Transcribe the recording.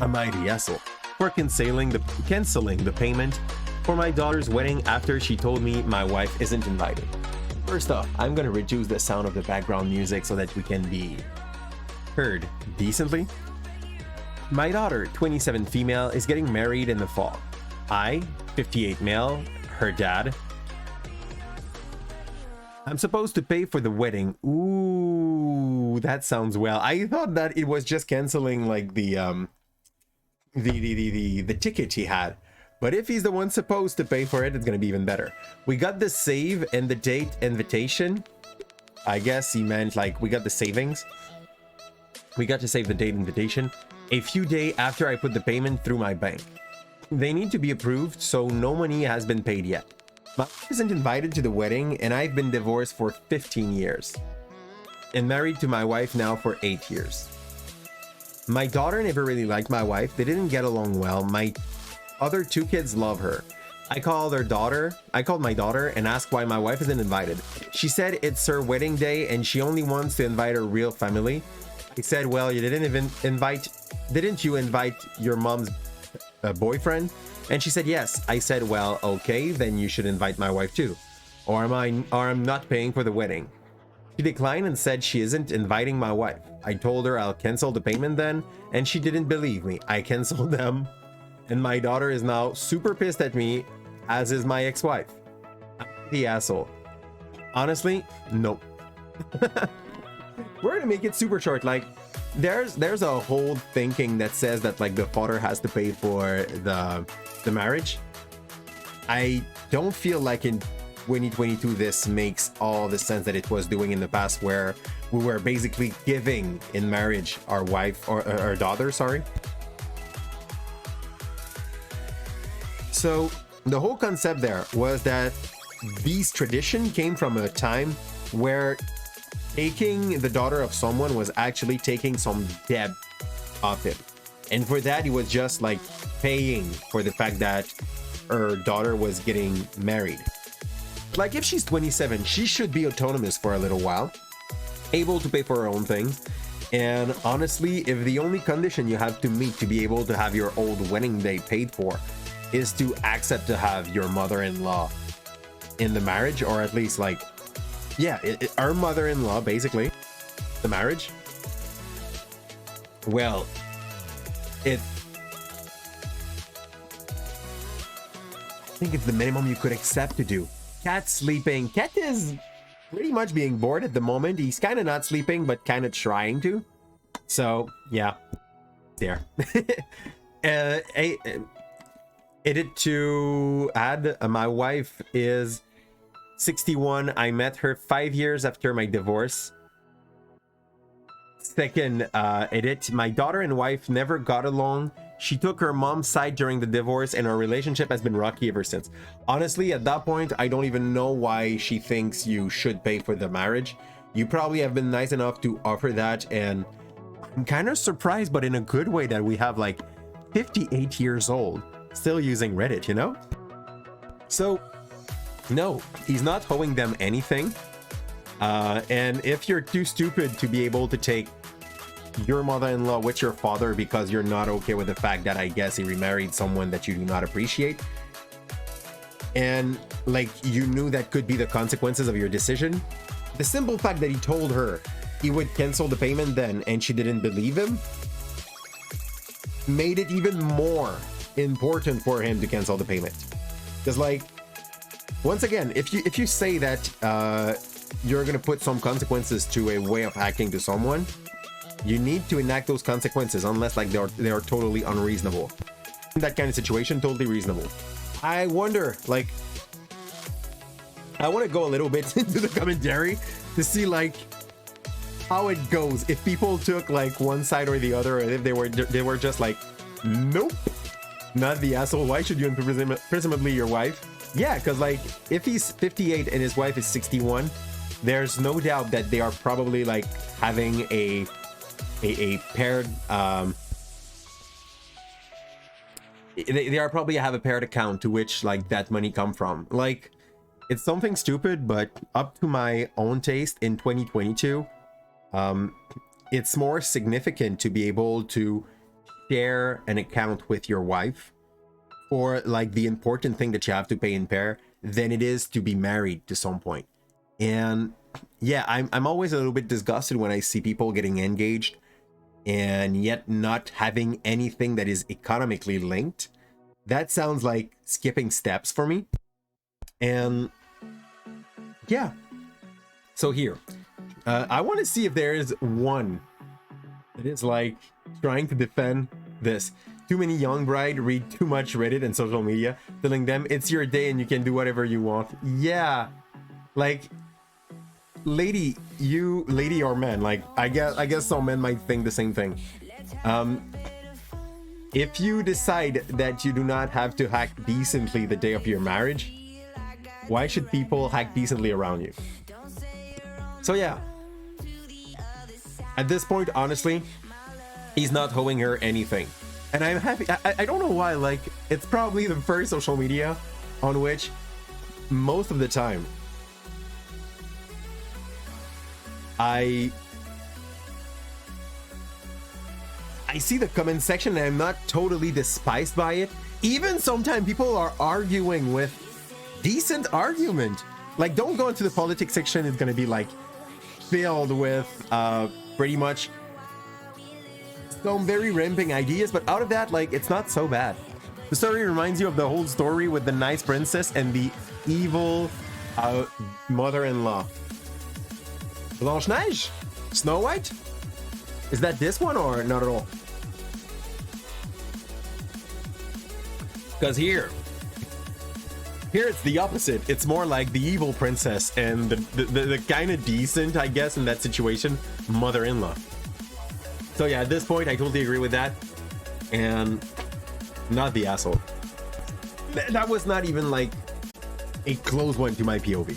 a mighty asshole for canceling the payment for my daughter's wedding after she told me my wife isn't invited. First off, I'm gonna reduce the sound of the background music so that we can be heard decently. My daughter, 27 female, is getting married in the fall. I, 58 male, her dad. I'm supposed to pay for the wedding. Ooh, that sounds well. I thought that it was just canceling like the ticket he had. But if he's the one supposed to pay for it, it's gonna be even better. We got the save and the date invitation. I guess he meant like we got the savings. We got to save the date invitation a few days after I put the payment through my bank. They need to be approved, so no money has been paid yet. My wife isn't invited to the wedding, and I've been divorced for 15 years and married to my wife now for 8 years. My daughter never really liked my wife. They didn't get along well. My other 2 kids love her. I called my daughter and asked why my wife isn't invited. She said it's her wedding day and she only wants to invite her real family. I said, well, didn't you invite your mom's boyfriend? And she said yes. I said, well, okay, then you should invite my wife too, or I'm not paying for the wedding. She declined and said she isn't inviting my wife. I told her I'll cancel the payment then, and she didn't believe me. I canceled them, and my daughter is now super pissed at me, as is my ex-wife. I'm the asshole. Honestly, nope. We're gonna make it super short. Like, there's a whole thinking that says that like the father has to pay for the marriage. I don't feel like in 2022 this makes all the sense that it was doing in the past, where we were basically giving in marriage our wife or our daughter, sorry. So the whole concept there was that these tradition came from a time where taking the daughter of someone was actually taking some debt off him, and for that he was just like paying for the fact that her daughter was getting married. Like, if she's 27, she should be autonomous for a little while, able to pay for her own things. And honestly, if the only condition you have to meet to be able to have your old wedding day paid for is to accept to have your mother-in-law in the marriage, or at least like, yeah, our mother-in-law, basically, the marriage, well, I think it's the minimum you could accept to do. Cat's sleeping. Cat is pretty much being bored at the moment. He's kind of not sleeping, but kind of trying to. So, yeah, there. Edit to add, my wife is 61. I met her 5 years after my divorce. Second edit, my daughter and wife never got along. She took her mom's side during the divorce, and our relationship has been rocky ever since. Honestly, at that point, I don't even know why she thinks you should pay for the marriage. You probably have been nice enough to offer that, and I'm kind of surprised, but in a good way, that we have like 58 years old still using Reddit, you know? So no, he's not owing them anything. And if you're too stupid to be able to take your mother-in-law with your father because you're not okay with the fact that I guess he remarried someone that you do not appreciate, and like you knew that could be the consequences of your decision, the simple fact that he told her he would cancel the payment then and she didn't believe him made it even more important for him to cancel the payment. Because, like, once again, if you say that you're gonna put some consequences to a way of acting to someone, you need to enact those consequences, unless like they are totally unreasonable. In that kind of situation, totally reasonable. I wonder, like, I want to go a little bit into the commentary to see like how it goes, if people took like one side or the other, or if they were just like, nope, not the asshole. Why should you imprison presumably your wife? Yeah, because like if he's 58 and his wife is 61, there's no doubt that they are probably like having a paired they are probably have a paired account to which like that money come from. Like, it's something stupid, but up to my own taste in 2022, it's more significant to be able to share an account with your wife for like the important thing that you have to pay in pair than it is to be married to some point. And yeah, I'm always a little bit disgusted when I see people getting engaged and yet not having anything that is economically linked. That sounds like skipping steps for me. And yeah, so here, I want to see if there is one that is like trying to defend this. Too many young bride read too much Reddit and social media, telling them it's your day and you can do whatever you want. Yeah, like lady or man, like I guess some men might think the same thing. If you decide that you do not have to hack decently the day of your marriage, why should people hack decently around you? So yeah, at this point, honestly, he's not owing her anything. And I'm happy. I don't know why, like, it's probably the first social media on which most of the time I see the comment section and I'm not totally despised by it. Even sometimes people are arguing with decent argument. Like, don't go into the politics section. It's gonna be like filled with pretty much some very ramping ideas, but out of that, like, it's not so bad. The story reminds you of the whole story with the nice princess and the evil mother-in-law. Blanche-Neige? Snow White? Is that this one or not at all? Because here it's the opposite. It's more like the evil princess and the kind of decent, I guess, in that situation, mother-in-law. So yeah, at this point, I totally agree with that. And not the asshole. That was not even like a close one to my POV.